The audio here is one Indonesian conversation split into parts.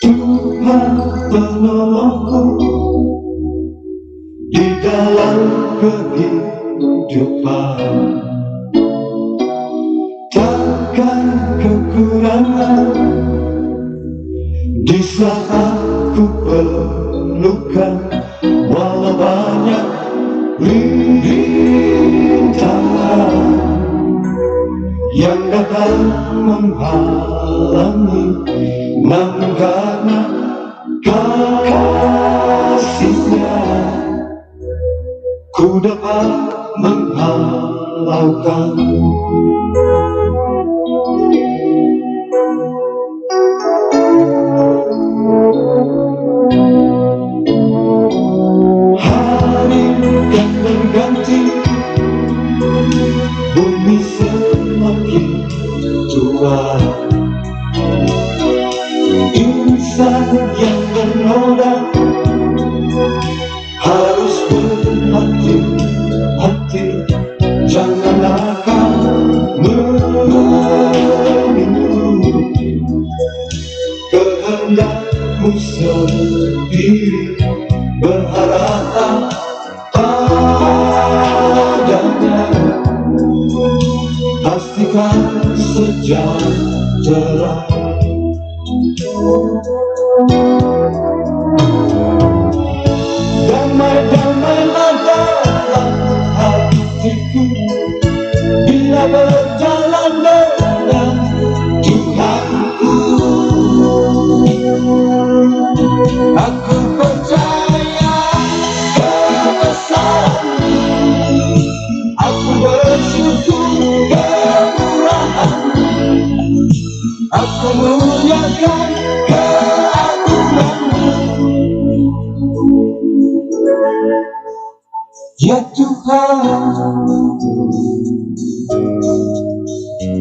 Tuhan penolongku di dalam kehidupan, takkan kekurangan di saat ku perlukan. Walau banyak rintangan yang datang menghalangi, namun karena kasih-Nya ku dapat menghalaukan. Hari kan berganti, bumi semakin tua, insan yang bernoda harus berhati-hati. Janganlah kau mengikuti kehendakmu sendiri, berharap padanya, pastikan sejahtera. Damai-damailah dalam hatiku bila berjalan dengan Tuhanku. Aku percaya kebesaran-Mu, aku bersyukur kemurahan-Mu, aku muliakan keagungan-Mu. Ya Tuhan,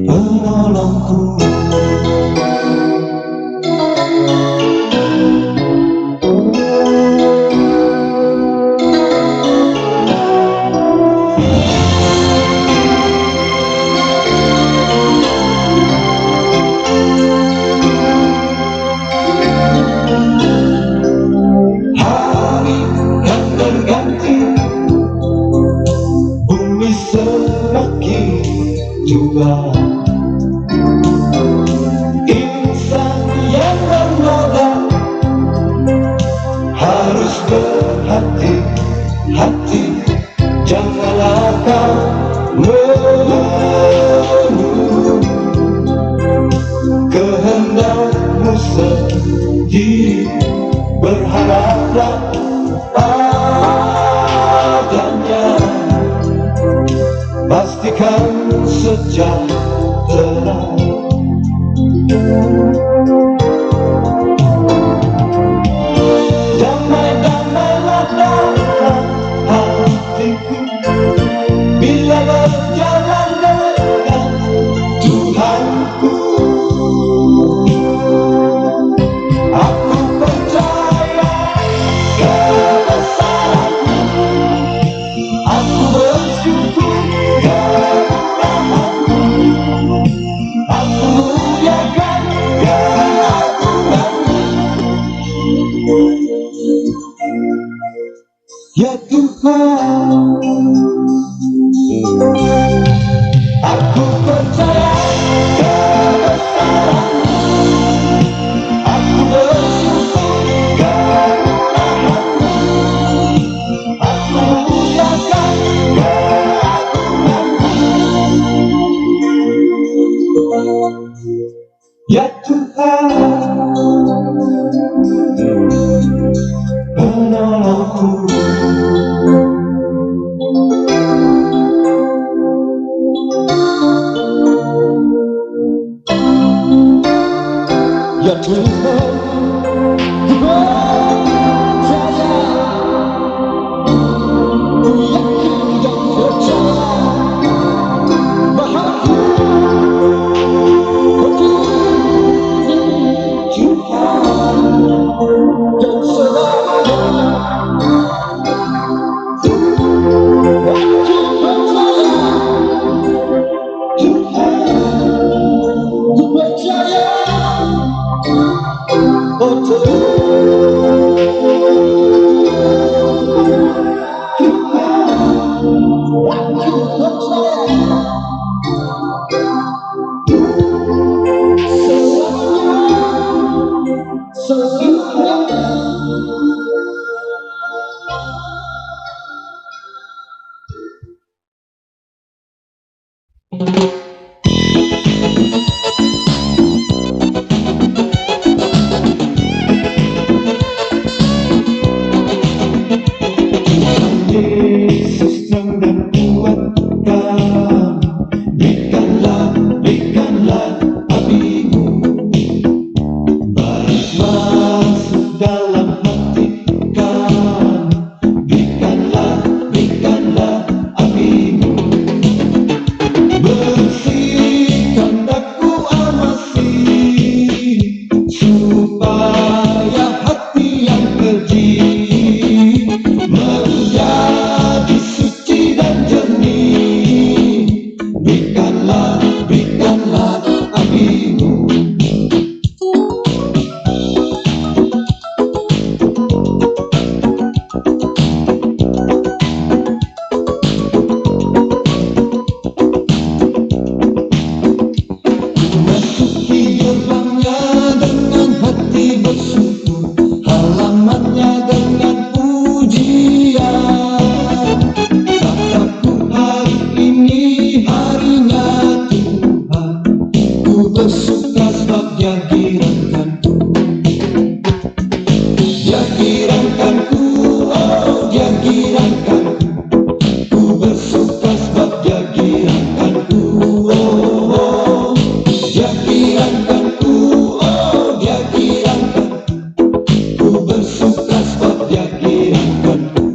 penolongku. Hari kan berganti, bumi semakin tua, insan yang bernoda harus berhati-hati. Janganlah kau menurut kehendak-Mu sendiri, berharaplah padanya, pastikan sejahtera. Damai-damailah dalam hatiku bila berjalan dengan Tuhanku. Aku percaya kebesaran-Mu, aku bersyukur kemurahan-Mu, aku muliakan keagungan-Mu. Ya Tuhan, aku percaya kebesaran-Mu, aku bersyukur kemurahan-Mu, aku muliakan keagungan-Mu. Ya Tuhan, penolongku. Ya Tuhan, ku percaya, ku yakin dan percaya bahwa Tuhan Yesus yang dan kuatkan, berikanlah apimu, baik masuk dalam hati kan, berikanlah apimu, bersihkan daku amasi, supaya hati yang keji menjadi suci dan jernih. Berikanlah apimu. Masuki gerbangnya dengan hati bersyukur, halamannya dengan pujian. Kataku hari ini harinya Tuhan, ku bersuka sebab Dia girankanku. Dia girankanku, oh Dia girankanku. Ku bersuka sebab Dia girankanku, oh. Dia girankanku, oh Dia girankanku. Ku bersuka sebab Dia girankanku.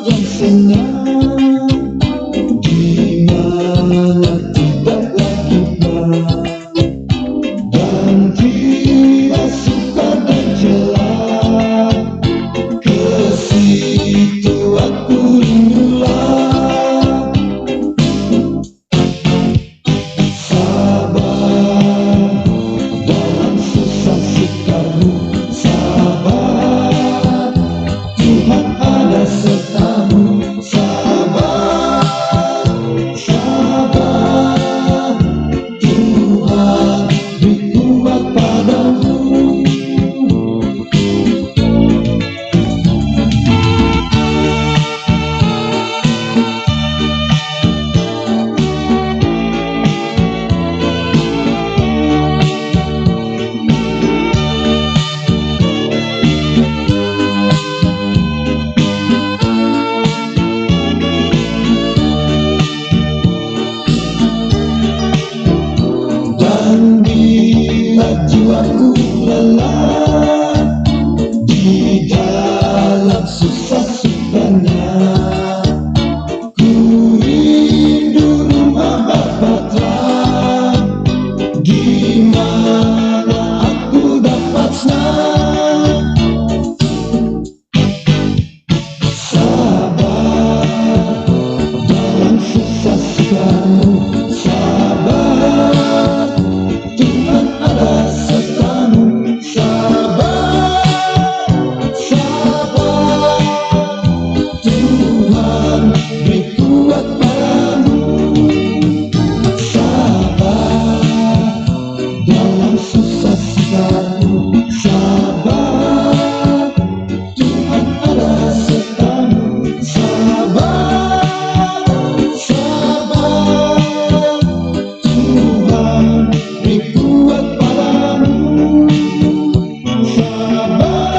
yang senang, di mana tidak lagi berat dan tidak suka dan celah. Ke situ aku rindulah. Sabar dalam susah sukamu, sabar, Tuhan ada sertamu. Sabar, sabar, Tuhan beri kuat padamu. Dan bila jiwaku lelah di dalam susah sukanya, ku rindu rumah Bapa, di mana aku dapat senang. Sabar dalam susah sukamu, sabar, Tuhan ada sertamu. Sabar, sabar, Tuhan beri kuat padamu. Sabar dalam susah sukamu, sabar, Tuhan ada sertamu. Sabar, sabar, Tuhan beri kuat padamu. Sabar,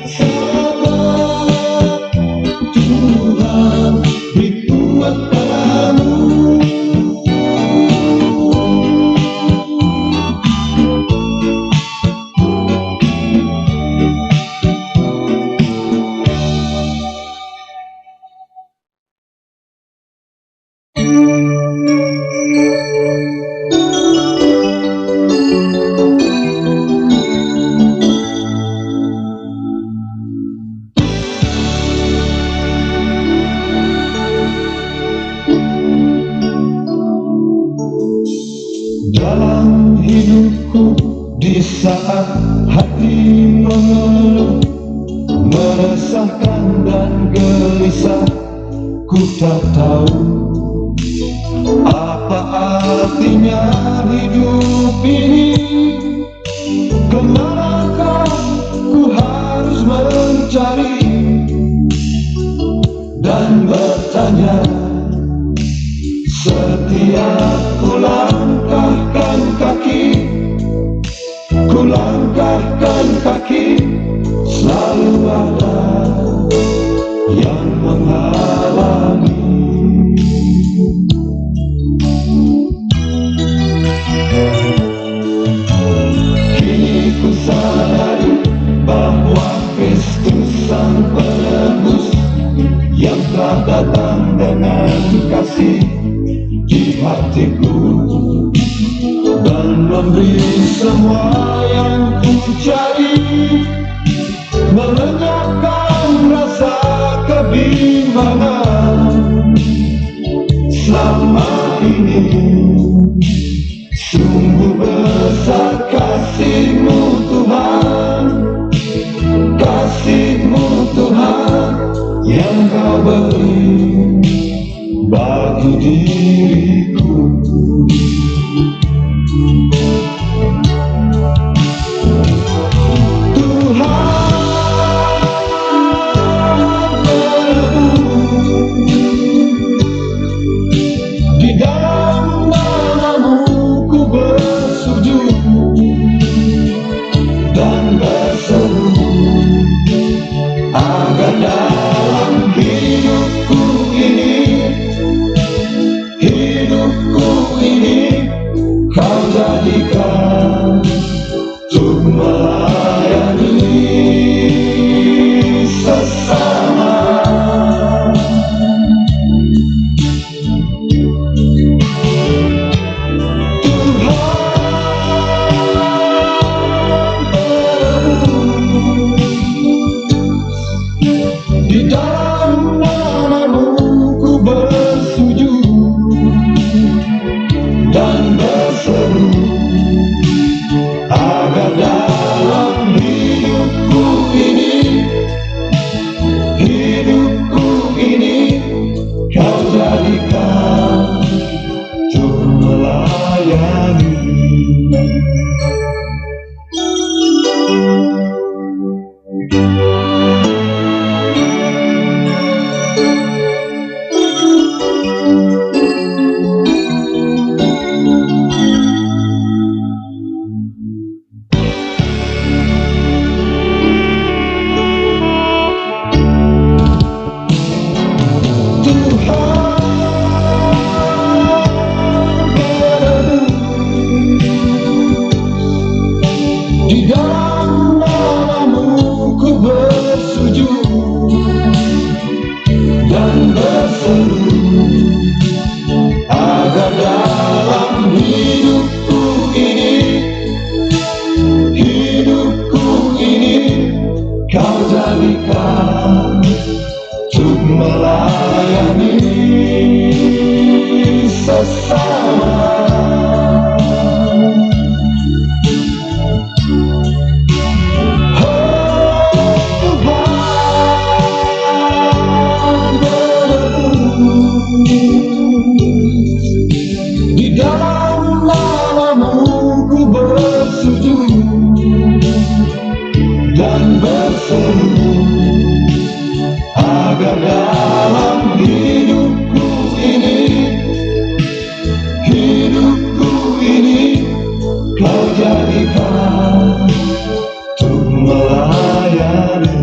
sabar, Tuhan beri kuat padamu. Dalam hidupku di saat hati mengeluh, meresahkan dan gelisah, ku tak tahu apa artinya hidup ini. Kemanakah ku harus mencari dan bertanya. Setiap ku langkahkan kaki, selalu ada yang menghalangi. Kini ku sadari bahwa Kristus Sang Penebus yang telah datang dengan kasih di hatiku dan memberi semua yang ku cari, melenyapkan rasa kebimbangan selama ini. Sungguh besar kasih-Mu Tuhan, kasih-Mu Tuhan yang Kau beri bagi diriku. Di dalam nama-Mu ku bersujud dan berseru agar dalam hidupku ini dan berseru agar dalam hidupku ini kau jadikan untuk melayani sesama. Di dalam namamu ku bersujud dan berseru agar dalam hidupku ini kau jadikan untuk melayani.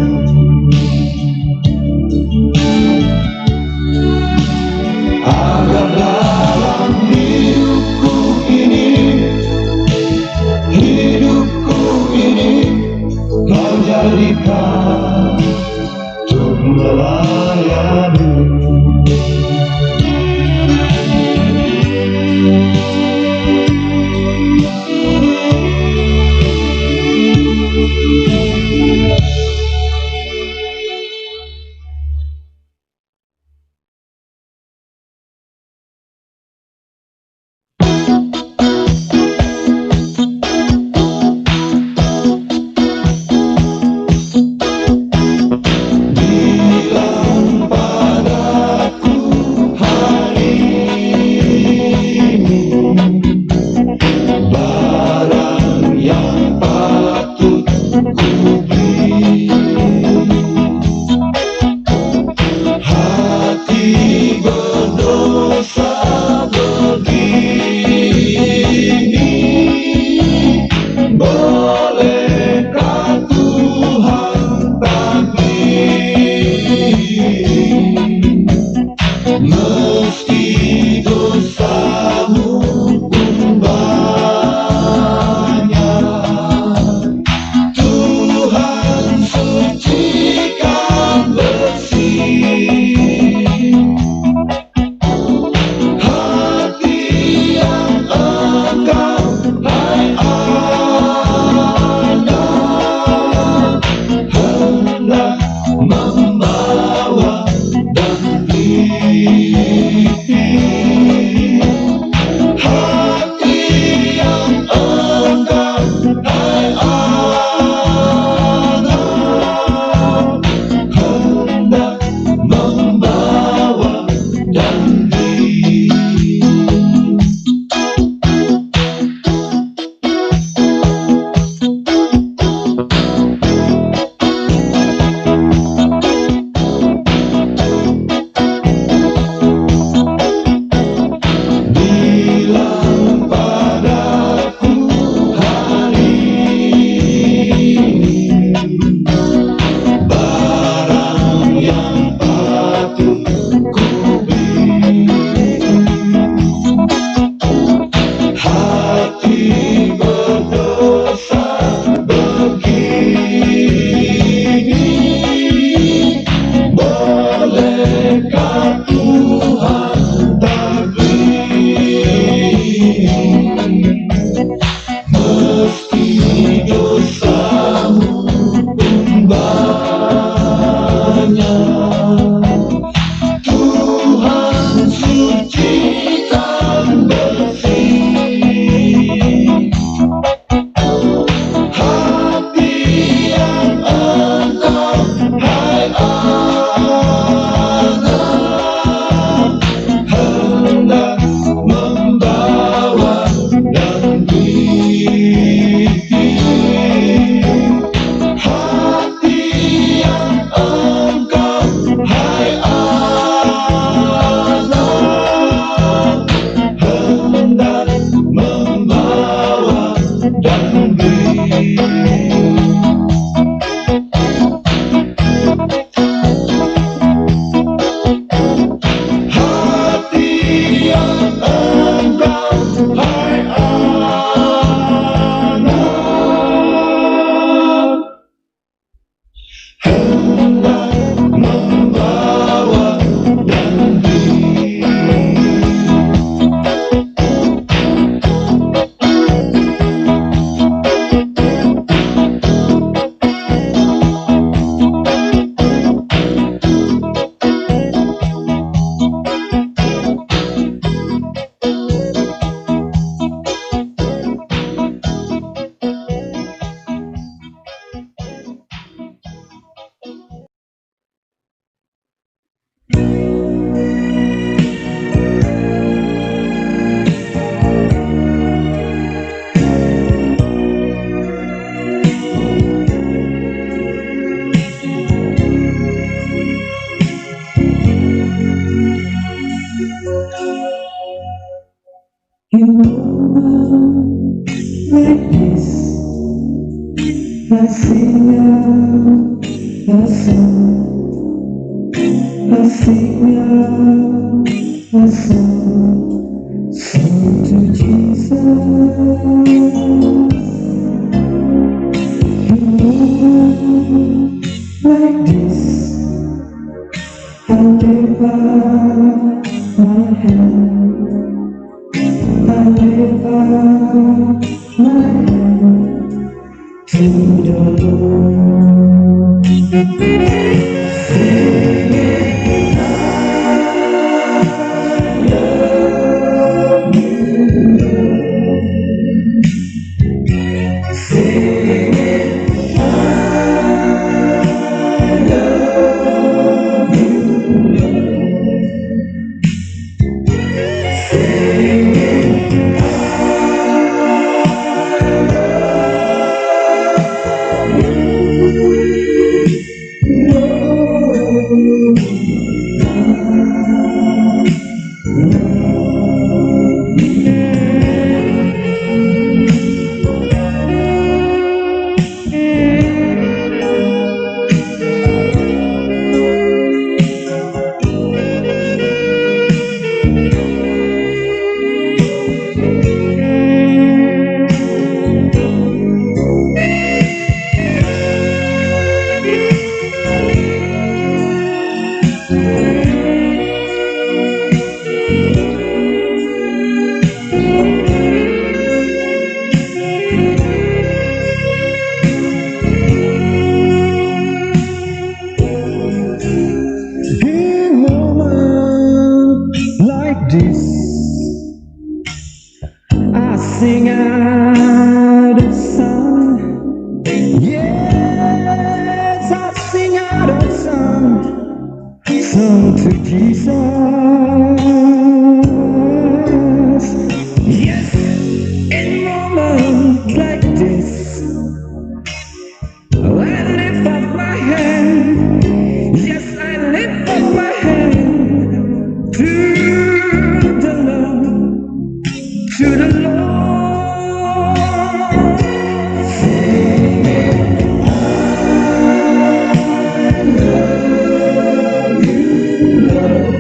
Agar dalam hidupku ini kau jadikan untuk melayani. Meski dosamu pun banyak, Tuhan sucikan bersih hati yang engkau, hai anak, hendak membawa dan sing a song to Jesus. Like this, I live by my hand. I live by my hand to the Lord. Singing, I love you. Singing, I love you. Singing, this, I sing out a song. Yes, I sing out a song to Jesus. Yes, in moments like this, I lift up my hand. Yes, I lift up my hand to the Lord, to the Lord. Singing, I love you, Lord.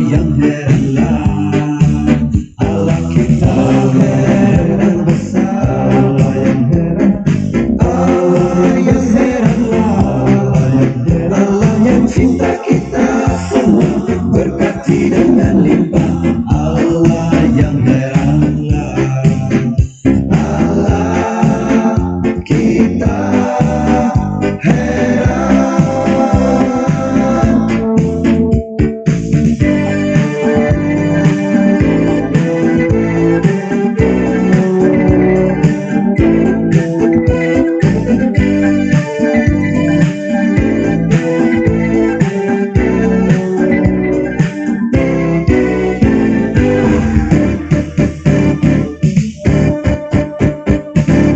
yang heranlah, Allah kita heran dan besar. Allah yang heran, Allah yang heranlah, Allah yang cinta kita semua, berkati dengan limpah. Allah yang heranlah, Allah kita heran.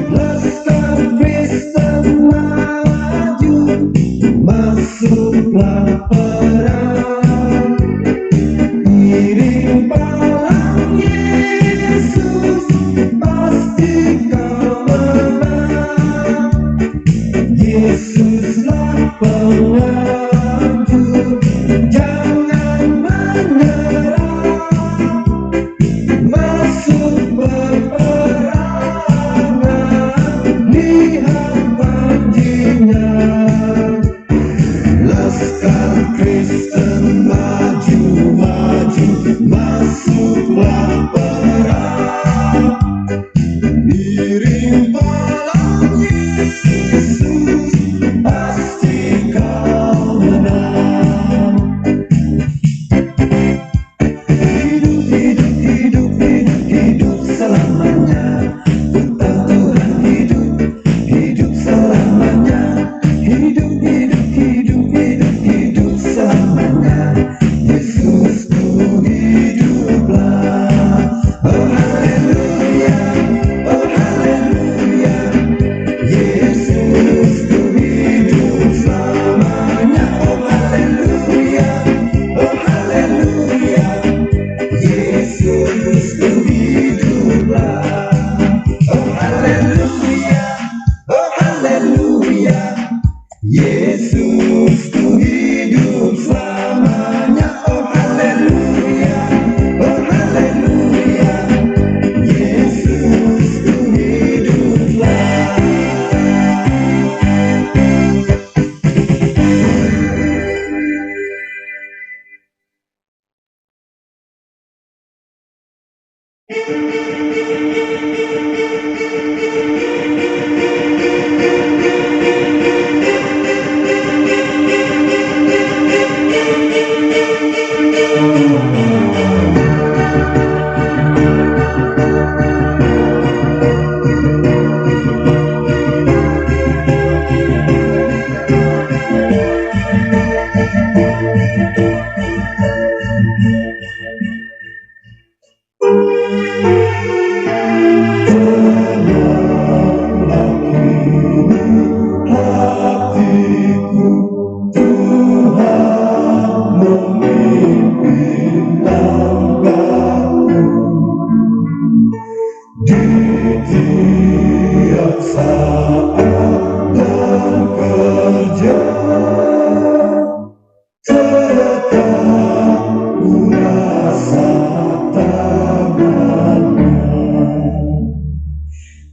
Laskar Kristen maju, masuklah perang, iring palang Yesus, pasti kau menang. Yesuslah penganjur, jangan menyerah, masuk peperangan, lihat janjinya. Laskar Kristen maju, maju, masuklah perang, iring palang Yesus, pasti kau menang. Hidup, hidup, hidup, hidup, hidup selamanya, tentang Tuhan hidup, hidup selamanya. Hidup, hidup, hidup, hidup, hidup selamanya. Yesus ku hiduplah. Oh haleluya, oh haleluya. Yesus ku hidup selamanya. Oh haleluya, oh haleluya. Yesus ku hiduplah. Oh haleluya, oh haleluya. Yesus ku hidup selamanya. Oh haleluya, oh haleluya. Yesus ku hiduplah. Hatiku Tuhan memimpin langkahku, di tiap saat dan kerja, tetap ku rasa tangannya.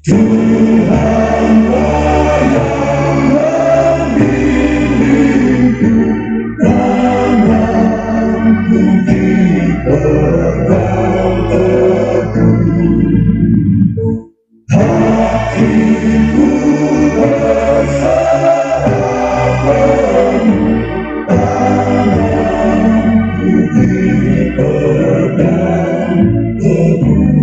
Tuhanlah yang membimbingku, tanganku dipegang teguh, hatiku berserah penuh, tanganku dipegang teguh.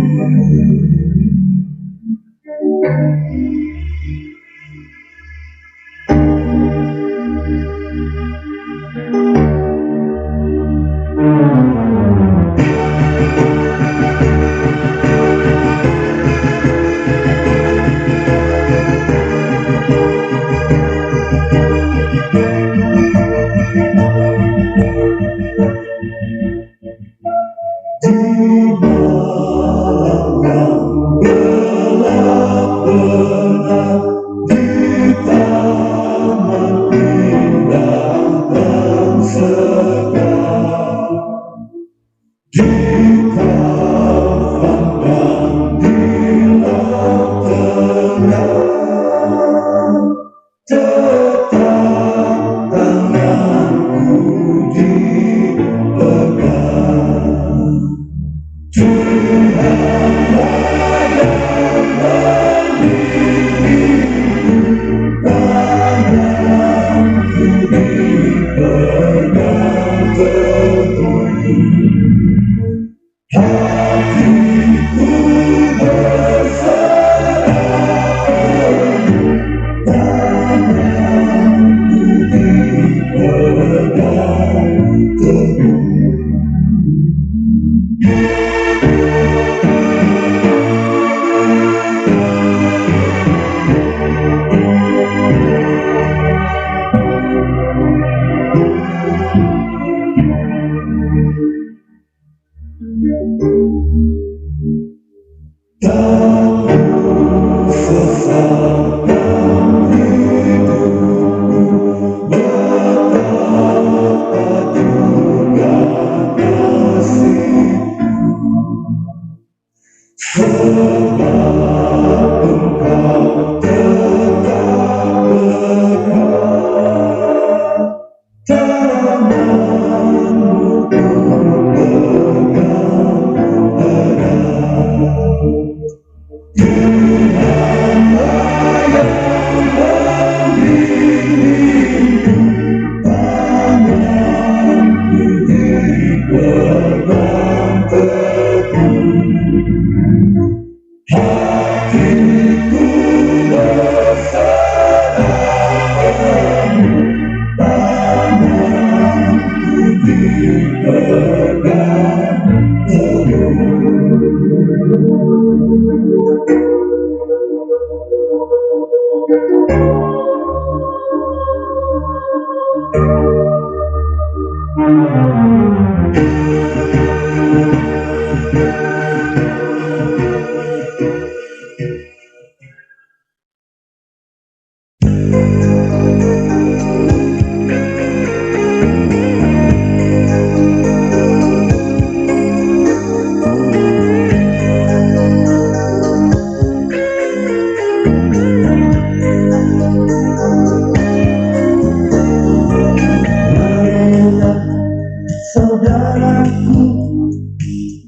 Saudaraku,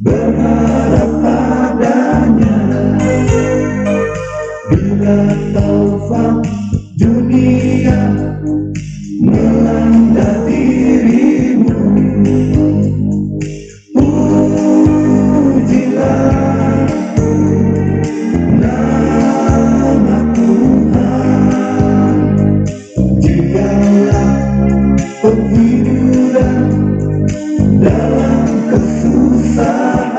berharap padanya bila taufan dunia melanda dirimu. Pujilah nama Tuhan, dialah penghiburan dalam kesusahan.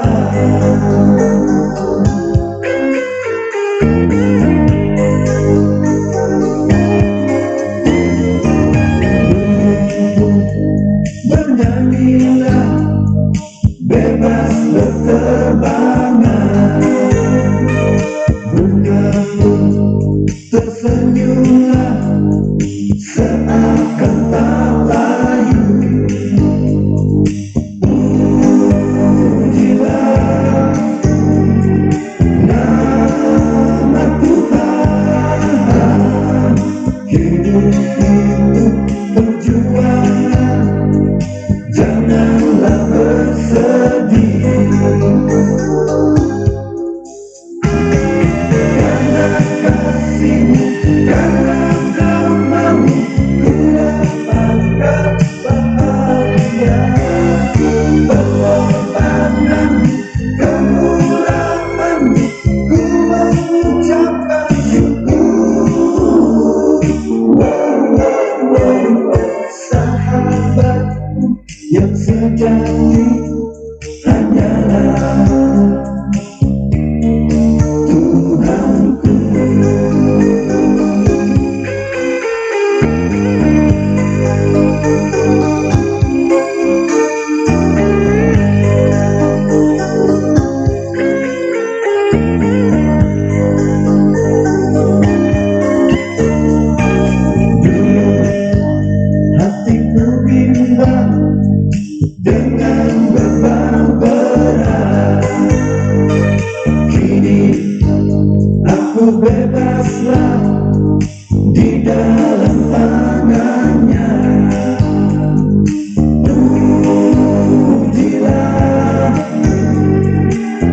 Bernyanyilah, bebas berterbangan. Bungamu tersenyumlah, seakan tak layu. Hidup itu perjuangan, janganlah bersedih. Karena kasihmu, karena namamu, ku dapatkan bahagia. Pengorbananmu, kemurahanmu, ku mengucapkan syukur. Sahabatku yang sejati hanyalah Tuhanku. Hatiku bimbang dengan beban berat. Kini aku bebaslah di dalam tangannya. Pujilah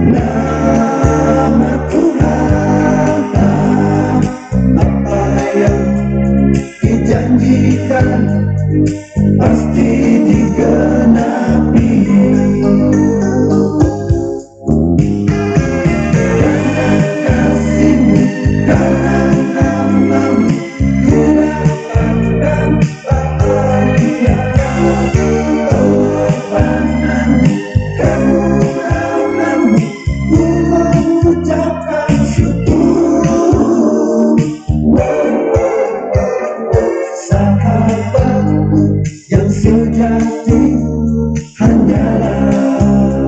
nama Tuhan, apa yang dijanjikan pasti digenapi. Karena kasihmu, karena namamu, ku dapatkan bahagia. Pengorbananmu, kemurahanmu, ku mengucapkan syukur. Sahabatku yang sejati hanyalah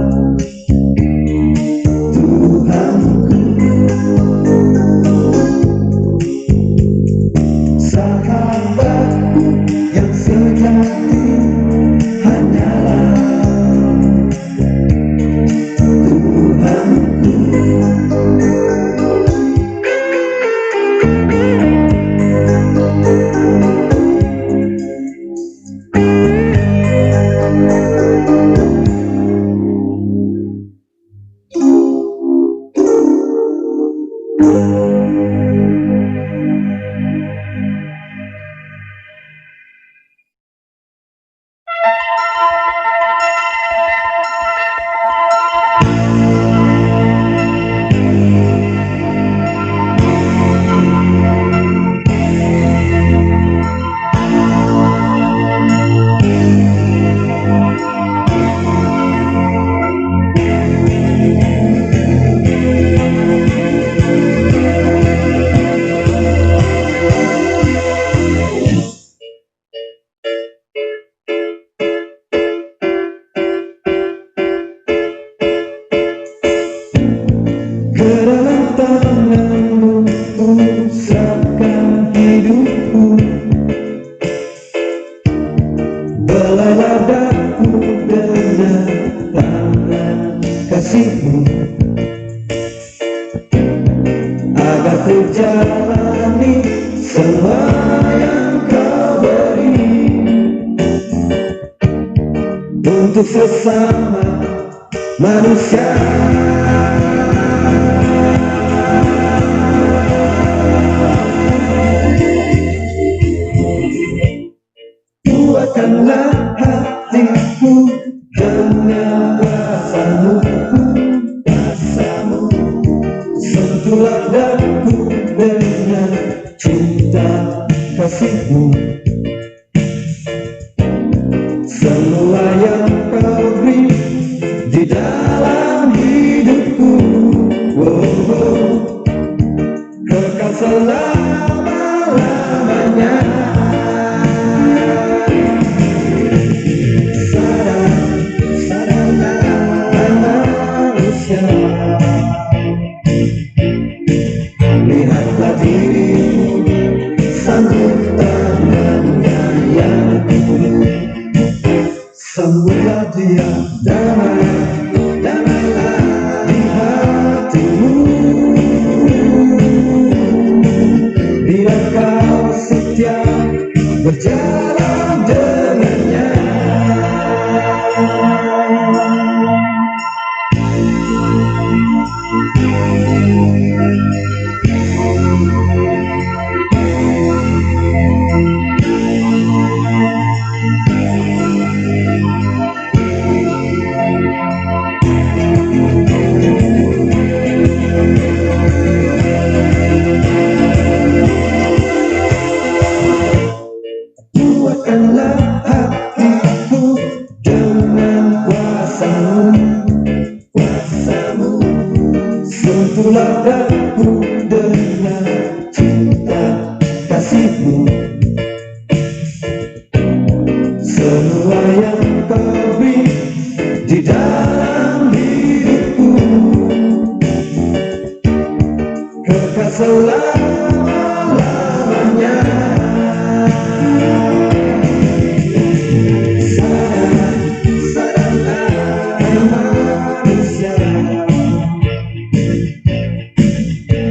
Ke dalam tanganmu usapkan hidupku, belailah daku dengan tangan kasihmu, agar ku jalani semua yang kau beri untuk sesama manusia. Kuatkanlah hatiku dengan kuasamu, kuasamu. Sentuhlah daku dengan cinta kasihmu. Semua yang kau beri di dalam hidupku, oh, oh, kekal selama-lamanya. Lihatlah dirimu, sambut tangannya yang dulu, sambutlah dia, damai, damailah di hatimu. Bila kau setia berjalan dengannya, kuatkanlah hatiku dengan kuasamu, kuasamu. Sentuhlah daku dengan cinta kasihmu. Semua yang kau beri di dalam hidupku, kekal selama-lamanya.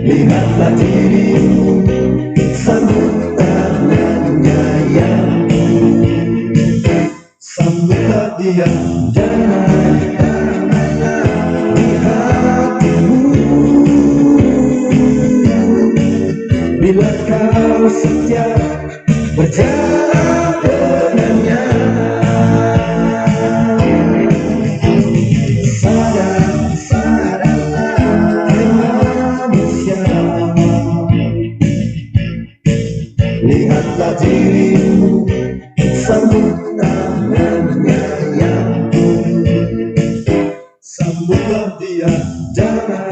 Lihatlah dirimu, sambut tangannya yang sambutlah dia, damai, damailah di hatimu. Bila kau setia berjalan dengannya, lihatlah dirimu, sambut tangannya yang dulu, sambutlah dia, jangan